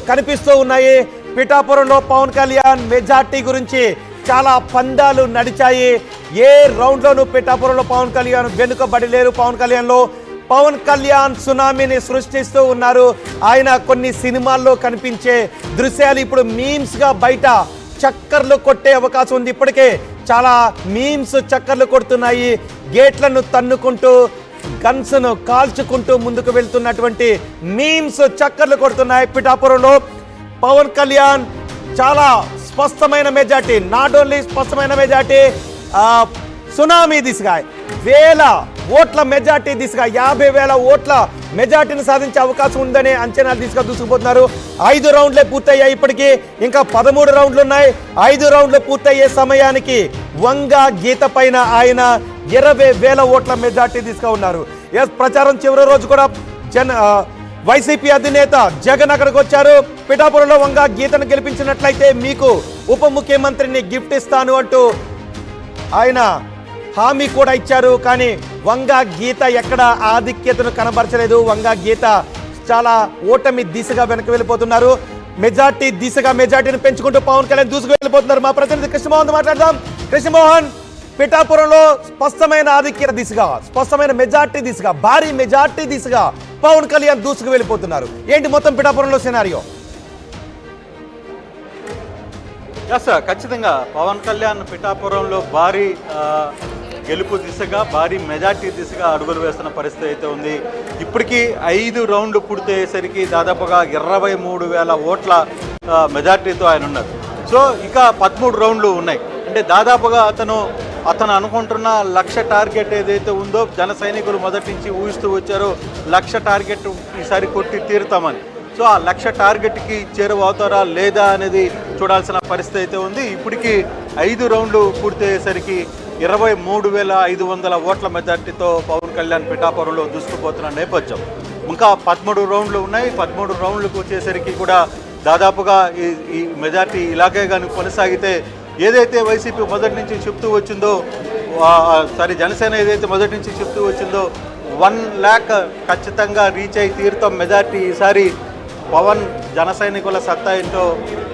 కనిపిస్తూ ఉన్నాయి. పిఠాపురంలో పవన్ కళ్యాణ్ మెజార్టీ గురించి చాలా పందాలు నడిచాయి. ఏ రౌండ్లోనూ పిఠాపురంలో పవన్ కళ్యాణ్ వెనుకబడి లేరు. పవన్ కళ్యాణ్ సునామీని సృష్టిస్తూ ఉన్నారు. ఆయన కొన్ని సినిమాల్లో కనిపించే దృశ్యాలు ఇప్పుడు మీమ్స్ గా బయట చక్కర్లు కొట్టే అవకాశం ఉంది. ఇప్పటికే చాలా మీమ్స్ చక్కర్లు కొడుతున్నాయి. గేట్లను తన్నుకుంటూ గన్స్ ను కాల్చుకుంటూ ముందుకు వెళ్తున్నటువంటి మీమ్స్ చక్కర్లు కొడుతున్నాయి. పిఠాపురంలో పవన్ కళ్యాణ్ చాలా స్పష్టమైన మెజార్టీ, నాట్ ఓన్లీ స్పష్టమైన మెజార్టీ, సునామీ దిశగా వేల ఓట్ల మెజార్టీ దిశగా 50,000 ఓట్ల మెజార్టీని సాధించే అవకాశం ఉందనే అంచనాలు దిశగా దూసుకుపోతున్నారు. 5 రౌండ్లే పూర్తయ్యాయి. ఇప్పటికీ ఇంకా 13 రౌండ్లు ఉన్నాయి. 5 రౌండ్లు పూర్తయ్యే సమయానికి వంగ గీత పైన ఆయన 20,000 ఓట్ల మెజార్టీ దిశగా ఉన్నారు. ప్రచారం చివరి రోజు కూడా వైసీపీ అధినేత జగన్ అక్కడికి వచ్చారు. పిఠాపురంలో వంగ గీతను గెలిపించినట్లయితే మీకు ఉప ముఖ్యమంత్రిని గిఫ్ట్ ఇస్తాను అంటూ ఆయన హామీ కూడా ఇచ్చారు. కానీ వంగ గీత ఎక్కడ ఆధిక్యతను కనబరచలేదు. వంగ గీత చాలా ఓటమి దిశగా వెనక్కి వెళ్ళిపోతున్నారు. మెజార్టీ దిశగా మెజార్టీని పెంచుకుంటూ పవన్ కళ్యాణ్ దూసుకు వెళ్ళిపోతున్నారు. మా ప్రతినిధి కృష్ణమోహన్ మాట్లాడదాం. కృష్ణమోహన్, పిఠాపురంలో స్పష్టమైన ఆధిక్యత దిశగా, స్పష్టమైన మెజార్టీ దిశగా, భారీ మెజార్టీ దిశగా పవన్ కళ్యాణ్ దూసుకు వెళ్ళిపోతున్నారు. ఏంటి మొత్తం పిఠాపురంలో సినారియో? ఖచ్చితంగా పవన్ కళ్యాణ్ పిఠాపురంలో భారీ గెలుపు దిశగా, భారీ మెజార్టీ దిశగా అడుగులు వేస్తున్న పరిస్థితి అయితే ఉంది. ఇప్పటికీ 5 రౌండ్లు పూర్తయ్యేసరికి దాదాపుగా 23,000 ఓట్ల మెజార్టీతో ఆయన ఉన్నారు. సో ఇంకా 13 రౌండ్లు ఉన్నాయి. అంటే దాదాపుగా అతను అనుకుంటున్న 1,00,000 టార్గెట్ ఏదైతే ఉందో, జన సైనికులు మొదటి నుంచి ఊహిస్తూ వచ్చారో 1,00,000 టార్గెట్ ఈసారి కొట్టి తీరుతామని. సో ఆ 1,00,000 టార్గెట్కి చేరువవుతారా లేదా అనేది చూడాల్సిన పరిస్థితి అయితే ఉంది. ఇప్పటికీ 5 రౌండ్లు పూర్తయ్యేసరికి 23,500 ఓట్ల మెజార్టీతో పవన్ కళ్యాణ్ పిఠాపురంలో దూసుకుపోతున్న నేపథ్యం. ఇంకా 13 రౌండ్లు ఉన్నాయి. 13 రౌండ్లకు వచ్చేసరికి కూడా దాదాపుగా ఈ మెజార్టీ ఇలాగే కానీ కొనసాగితే, ఏదైతే వైసీపీ మొదటి నుంచి చెప్తూ వచ్చిందో, జనసేన ఏదైతే మొదటి నుంచి చెప్తూ వచ్చిందో 1 lakh ఖచ్చితంగా రీచ్ అయి తీరుతాం మెజార్టీ, ఈసారి పవన్ జన సైనికుల సత్తా ఏంటో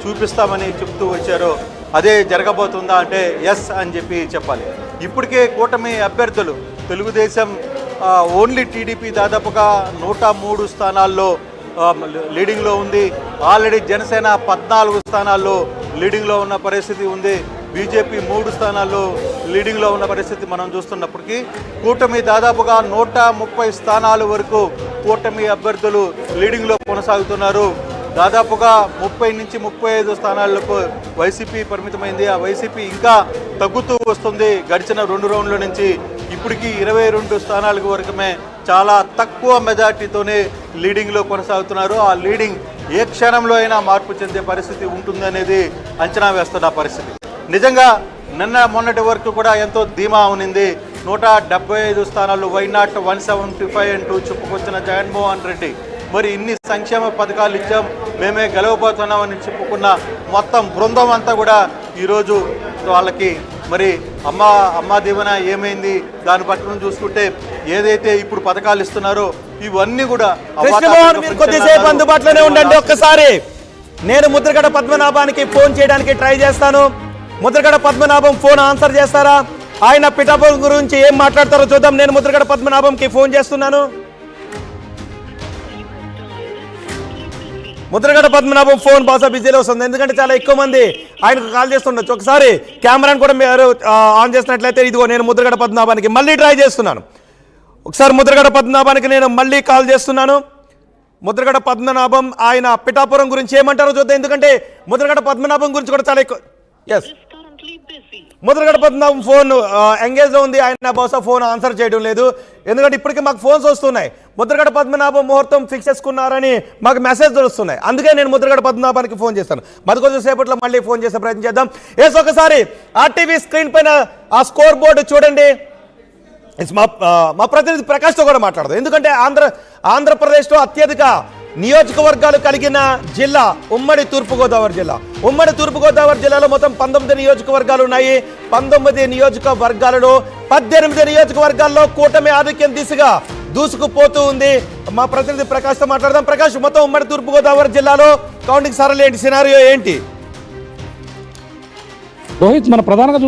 చూపిస్తామని చెప్తూ వచ్చారో అదే జరగబోతుందా అంటే ఎస్ అని చెప్పాలి. ఇప్పటికే కూటమి అభ్యర్థులు తెలుగుదేశం ఓన్లీ టీడీపీ దాదాపుగా 103 స్థానాల్లో లీడింగ్లో ఉంది. ఆల్రెడీ జనసేన 14 స్థానాల్లో లీడింగ్లో ఉన్న పరిస్థితి ఉంది. బీజేపీ 3 స్థానాల్లో లీడింగ్లో ఉన్న పరిస్థితి మనం చూస్తున్నప్పటికీ కూటమి దాదాపుగా 130 స్థానాల వరకు కూటమి అభ్యర్థులు లీడింగ్లో కొనసాగుతున్నారు. దాదాపుగా 30 నుంచి 35 స్థానాలకు వైసీపీ పరిమితమైంది. ఆ వైసీపీ ఇంకా తగ్గుతూ వస్తుంది. గడిచిన 2 రౌండ్ల నుంచి ఇప్పటికీ 22 స్థానాలకు వరకమే చాలా తక్కువ మెజార్టీతోనే లీడింగ్లో కొనసాగుతున్నారు. ఆ లీడింగ్ ఏ క్షణంలో అయినా మార్పు చెందే పరిస్థితి ఉంటుందనేది అంచనా వేస్తున్న పరిస్థితి. నిజంగా మొన్నటి వరకు కూడా ఎంతో ధీమా ఉనింది. 175 స్థానాలు, వైనాట్ 175 అంటూ చెప్పుకొచ్చిన జగన్మోహన్ రెడ్డి మరి ఇన్ని సంక్షేమ పథకాలు ఇచ్చాం, మేమే గెలవబోతున్నామని చెప్పుకున్న మొత్తం బృందం అంతా కూడా ఈరోజు వాళ్ళకి మరి అమ్మా దీవెన ఏమైంది, దాని పట్ల చూసుకుంటే ఏదైతే ఇప్పుడు పథకాలు ఇస్తున్నారో ఇవన్నీ కూడా. కొద్దిసేపు అందుబాటులోనే ఉండండి. ఒక్కసారి నేను ముద్రగడ పద్మనాభానికి ఫోన్ చేయడానికి ట్రై చేస్తాను. ముద్రగడ పద్మనాభం ఫోన్ ఆన్సర్ చేస్తారా? ఆయన పిఠాపురం గురించి ఏం మాట్లాడతారో చూద్దాం. నేను ముద్రగడ పద్మనాభంకి ఫోన్ చేస్తున్నాను. ముద్రగడ పద్మనాభం ఫోన్ బహుశా బిజీలో వస్తుంది, ఎందుకంటే చాలా ఎక్కువ మంది ఆయనకు కాల్ చేస్తుండొచ్చు. ఒకసారి కెమెరాను కూడా మీరు ఆన్ చేసినట్లయితే, ఇదిగో నేను ముద్రగడ పద్మనాభానికి మళ్ళీ ట్రై చేస్తున్నాను. ఒకసారి ముద్రగడ పద్మనాభానికి నేను మళ్ళీ కాల్ చేస్తున్నాను. ముద్రగడ పద్మనాభం ఆయన పిఠాపురం గురించి ఏమంటారో చూద్దాం, ఎందుకంటే ముద్రగడ పద్మనాభం గురించి కూడా చాలా ఎక్కువ. Yes, Mudragada Padmanabham phone engage లో ఉంది. ఆయన బహుశా ఫోన్ ఆన్సర్ చేయడం లేదు, ఎందుకంటే ఇప్పటికీ మాకు ఫోన్స్ వస్తున్నాయి. ముద్రగడ పద్మనాభం ముహూర్తం ఫిక్స్ చేసుకున్నారని మాకు మెసేజ్ వస్తున్నాయి. అందుకే నేను ముద్రగడ పద్మనాభానికి ఫోన్ చేస్తాను. మరి కొంచెం సేపట్లో మళ్ళీ ఫోన్ చేసే ప్రయత్నం చేద్దాం. ఎస్, ఒకసారి ఆర్టీవీ స్క్రీన్ పైన ఆ స్కోర్ బోర్డు చూడండి. మా ప్రతినిధి ప్రకాష్తో కూడా మాట్లాడదాం, ఎందుకంటే ఆంధ్రప్రదేశ్లో అత్యధిక నియోజకవర్గాలు కలిగిన జిల్లా ఉమ్మడి తూర్పుగోదావరి జిల్లా. ఉమ్మడి తూర్పుగోదావరి జిల్లాలో మొత్తం 19 నియోజకవర్గాలు ఉన్నాయి. 19 నియోజకవర్గాలలో 18 నియోజకవర్గాల్లో కూటమి ఆధిక్యం దిశగా దూసుకుపోతూ ఉంది. మా ప్రతినిధి ప్రకాష్తో మాట్లాడదాం. ప్రకాష్, మొత్తం ఉమ్మడి తూర్పుగోదావరి జిల్లాలో కౌంటింగ్ సరళి ఏంటి, సినారియో ఏంటి? రోహిత్, మన ప్రధానంగా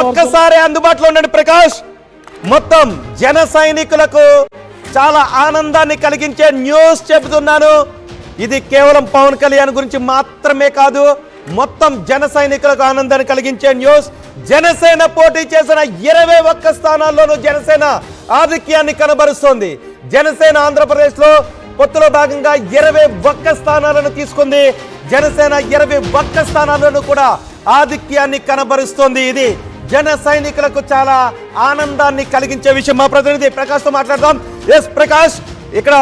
ఒక్కసారి అందుబాటులో ఉండండి ప్రకాష్. మొత్తం జన సైనికులకు చాలా ఆనందాన్ని కలిగించే న్యూస్ చెబుతున్నాను. ఇది కేవలం పవన్ కళ్యాణ్ గురించి మాత్రమే కాదు, మొత్తం జన సైనికులకు ఆనందాన్ని కలిగించే న్యూస్. జనసేన పోటీ చేసిన 21 స్థానాల్లోనూ జనసేన ఆధిక్యాన్ని కనబరుస్తోంది. జనసేన ఆంధ్రప్రదేశ్ లో పొత్తులో భాగంగా 21 స్థానాలను తీసుకుంది. జనసేన 21 స్థానాల్లోనూ కూడా ఆధిక్యాన్ని కనబరుస్తోంది. ఇది జన సైనికులకు చాలా ఆనందాన్ని కలిగించే విషయం. మా ప్రతినిధి ప్రకాష్తో మాట్లాడదాం. ఎస్ ప్రకాష్, ఇక్కడ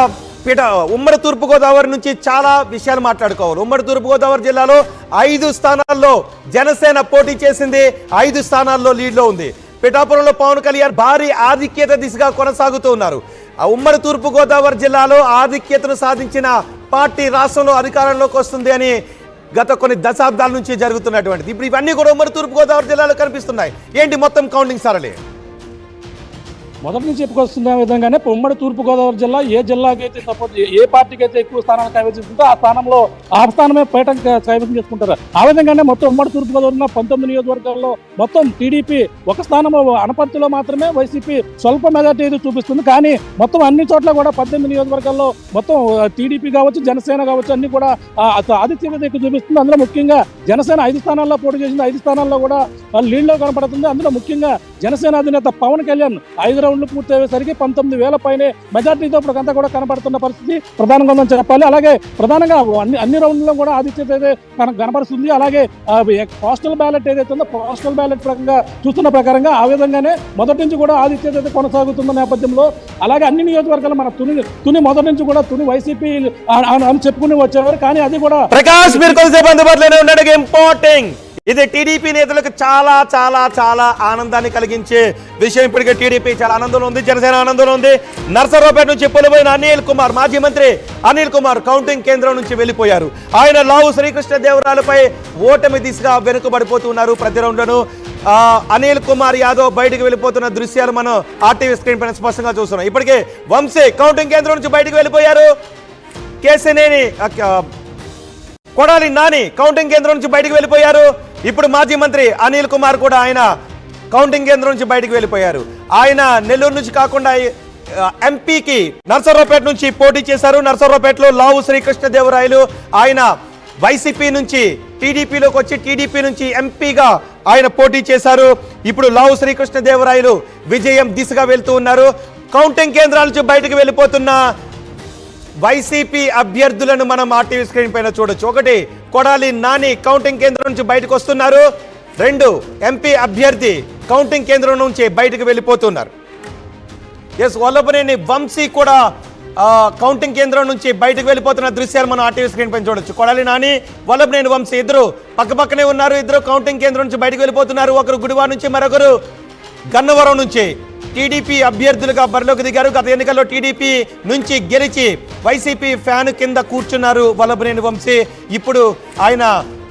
ఉమ్మడి తూర్పుగోదావరి నుంచి చాలా విషయాలు మాట్లాడుకోవాలి. ఉమ్మడి తూర్పుగోదావరి జిల్లాలో 5 స్థానాల్లో జనసేన పోటీ చేసింది, 5 స్థానాల్లో లీడ్లో ఉంది. పిఠాపురంలో పవన్ కళ్యాణ్ భారీ ఆధిక్యత దిశగా కొనసాగుతూ ఉన్నారు. ఆ ఉమ్మడి తూర్పుగోదావరి జిల్లాలో ఆధిక్యతను సాధించిన పార్టీ రాష్ట్రంలో అధికారంలోకి వస్తుంది అని గత కొన్ని దశాబ్దాల నుంచి జరుగుతున్నటువంటిది. ఇప్పుడు ఇవన్నీ కూడా ఉమ్మడి తూర్పుగోదావరి జిల్లాలో కనిపిస్తున్నాయి. ఏంటి మొత్తం కౌంటింగ్ సరళి? మొదటి నుంచి చెప్పుకొస్తున్న విధంగానే ఉమ్మడి తూర్పుగోదావరి జిల్లా ఏ జిల్లాకి అయితే సపోజ్ ఏ పార్టీకి అయితే ఎక్కువ స్థానాలు కైవసిస్తుందో ఆ స్థానమే పైట కైవసం చేసుకుంటారు. ఆ విధంగానే మొత్తం ఉమ్మడి తూర్పుగోదావరిలో 19 నియోజకవర్గాల్లో మొత్తం టీడీపీ ఒక స్థానం, అనపర్తిలో మాత్రమే వైసీపీ స్వల్ప మెజార్టీ అయితే చూపిస్తుంది. కానీ మొత్తం అన్ని చోట్ల కూడా 18 నియోజకవర్గాల్లో మొత్తం టీడీపీ కావచ్చు, జనసేన కావచ్చు, అన్ని కూడా ఆధిక్యత ఎక్కువ చూపిస్తుంది. అందులో ముఖ్యంగా జనసేన 5 స్థానాల్లో పోటీ చేసింది. 5 స్థానాల్లో కూడా లీడ్లో కనపడుతుంది. అందులో ముఖ్యంగా జనసేన అధినేత పవన్ కళ్యాణ్ 5 రౌండ్లు పూర్తి అయ్యేసరికి 19,000 పైనే మెజార్టీతో ఇప్పటికంతా కూడా కనబడుతున్న పరిస్థితి ప్రధానంగా ఉందని చెప్పాలి. అలాగే ప్రధానంగా అన్ని రౌండ్లలో కూడా ఆధిక్యత అయితే కనబడుతుంది. అలాగే పోస్టల్ బ్యాలెట్ ఏదైతే ఉందో పోస్టల్ బ్యాలెట్ ప్రకారంగా చూస్తున్న ప్రకారంగా ఆ విధంగానే మొదటి నుంచి కూడా ఆధిక్యత అయితే కొనసాగుతున్న నేపథ్యంలో అలాగే అన్ని నియోజకవర్గాలు మన తుని మొదటి నుంచి కూడా తుని వైసీపీ అని చెప్పుకుని వచ్చేవారు. కానీ అది కూడా ప్రకాష్, మీరు కొద్దిసేపు అందుబాటులోనే ఉండడం ఇంపార్టెంట్. ఇది టీడీపీ నేతలకు చాలా చాలా చాలా ఆనందాన్ని కలిగించే విషయం. ఇప్పటికే టీడీపీ చాలా ఆనందంలో ఉంది, జనసేన ఆనందంలో ఉంది. నర్సరావుపేట నుంచి పొలిపోయిన అనిల్ కుమార్, మాజీ మంత్రి అనిల్ కుమార్ కౌంటింగ్ కేంద్రం నుంచి వెళ్ళిపోయారు. ఆయన లావు శ్రీకృష్ణదేవరాయలపై ఓటమి దిశగా వెనుకబడిపోతున్నారు. ప్రతి రౌండ్లోనూ అనిల్ కుమార్ యాదవ్ బయటకు వెళ్ళిపోతున్న దృశ్యాలు మనం ఆర్టీవీ స్క్రీన్ పైన స్పష్టంగా చూస్తున్నాం. ఇప్పటికే వంశీ కౌంటింగ్ కేంద్రం నుంచి బయటకు వెళ్ళిపోయారు. కేసినేని కొడాలి నాని కౌంటింగ్ కేంద్రం నుంచి బయటకు వెళ్ళిపోయారు. ఇప్పుడు మాజీ మంత్రి అనిల్ కుమార్ కూడా ఆయన కౌంటింగ్ కేంద్రం నుంచి బయటకు వెళ్ళిపోయారు. ఆయన నెల్లూరు నుంచి కాకుండా ఎంపీకి నర్సరావుపేట నుంచి పోటీ చేశారు. నర్సరావుపేటలో లావు శ్రీకృష్ణదేవరాయలు ఆయన వైసీపీ నుంచి టీడీపీలోకి వచ్చి టీడీపీ నుంచి ఎంపీగా ఆయన పోటీ చేశారు. ఇప్పుడు లావు శ్రీకృష్ణదేవరాయలు విజయం దిశగా వెళ్తూ ఉన్నారు. కౌంటింగ్ కేంద్రాల నుంచి బయటకు వెళ్ళిపోతున్న వైసీపీ అభ్యర్థులను మనం ఆర్టీవీ స్క్రీన్ పైన చూడొచ్చు. 1 కొడాలి నాని కౌంటింగ్ కేంద్రం నుంచి బయటకు వస్తున్నారు. 2 ఎంపీ అభ్యర్థి కౌంటింగ్ కేంద్రం నుంచి బయటకు వెళ్ళిపోతున్నారు. ఎస్, వల్లభనేని వంశీ కూడా కౌంటింగ్ కేంద్రం నుంచి బయటకు వెళ్ళిపోతున్న దృశ్యాలు మనం ఆర్టీవీ స్క్రీన్ పైన చూడొచ్చు. కొడాలి నాని, వల్లభనేని వంశీ ఇద్దరు పక్కపక్కనే ఉన్నారు. ఇద్దరు కౌంటింగ్ కేంద్రం నుంచి బయటకు వెళ్ళిపోతున్నారు. ఒకరు గుడివాడ నుంచి, మరొకరు గన్నవరం నుంచి టీడీపీ అభ్యర్థులుగా బరిలోకి దిగారు. గత ఎన్నికల్లో టీడీపీ నుంచి గెలిచి వైసీపీ ఫ్యాన్ కింద కూర్చున్నారు వల్లభనేని వంశీ. ఇప్పుడు ఆయన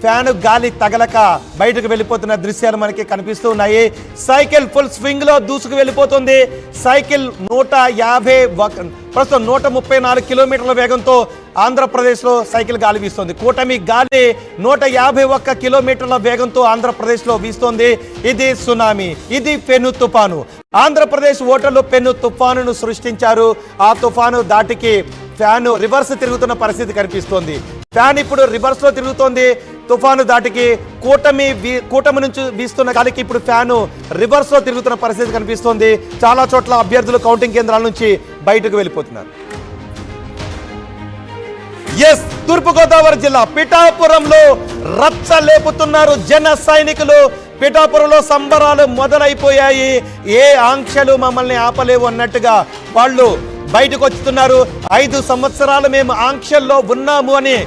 ఫ్యాన్ గాలి తగలక బయటకు వెళ్ళిపోతున్న దృశ్యాలు మనకి కనిపిస్తూ ఉన్నాయి. సైకిల్ ఫుల్ స్వింగ్ లో దూసుకు వెళ్ళిపోతుంది. సైకిల్ 150 ప్రస్తుతం 134 కిలోమీటర్ల వేగంతో ఆంధ్రప్రదేశ్లో సైకిల్ గాలి వీస్తోంది. కూటమి గాలి 151 కిలోమీటర్ల వేగంతో ఆంధ్రప్రదేశ్లో వీస్తోంది. ఇది సునామీ, ఇది పెను తుఫాను. ఆంధ్రప్రదేశ్ ఓటర్లు పెను తుఫానును సృష్టించారు. ఆ తుఫాను దాటికి ఫ్యాన్ రివర్స్ తిరుగుతున్న పరిస్థితి కనిపిస్తోంది. ఫ్యాన్ ఇప్పుడు రివర్స్ లో తిరుగుతోంది. తుఫాను దాటికి కూటమి నుంచి వీస్తున్న గాలికి ఇప్పుడు ఫ్యాను రివర్స్ లో తిరుగుతున్న పరిస్థితి కనిపిస్తోంది. చాలా చోట్ల అభ్యర్థులు కౌంటింగ్ కేంద్రాల నుంచి బయటకు వెళ్ళిపోతున్నారు. ఎస్, తూర్పుగోదావరి జిల్లా పిఠాపురంలో రచ్చ లేపుతున్నారు జన సైనికులు. పిఠాపురంలో సంబరాలు మొదలైపోయాయి. ఏ ఆంక్షలు మమ్మల్ని ఆపలేవు అన్నట్టుగా వాళ్ళు బయటకు వస్తున్నారు. 5 సంవత్సరాలు మేము ఆంక్షల్లో ఉన్నాము అని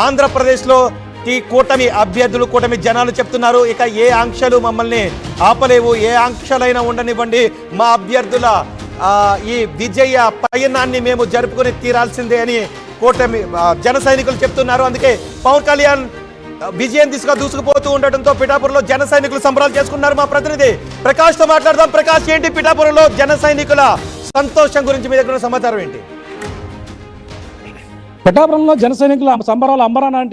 ఆంధ్రప్రదేశ్లో ఈ కూటమి అభ్యర్థులు, కూటమి జనాలు చెప్తున్నారు. ఇక ఏ ఆంక్షలు మమ్మల్ని ఆపలేవు, ఏ ఆంక్షలైనా ఉండనివ్వండి, మా అభ్యర్థుల ఈ విజయ పయనాన్ని మేము జరుపుకొని తీరాల్సిందే అని కూటమి జన సైనికులు చెప్తున్నారు. అందుకే పవన్ కళ్యాణ్ విజయం దిశగా దూసుకుపోతూ ఉండటంతో పిఠాపురంలో జన సైనికులు సంబరాలు చేసుకున్నారు. మా ప్రతినిధి ప్రకాష్తో మాట్లాడదాం. ప్రకాష్, ఏంటి పిఠాపురంలో జన సైనికుల సంతోషం గురించి మీ దగ్గర ఉన్న సమాచారం ఏంటి? పిఠాపురంలో జన సైనికుల సంబరాలు అంబరాన అంటే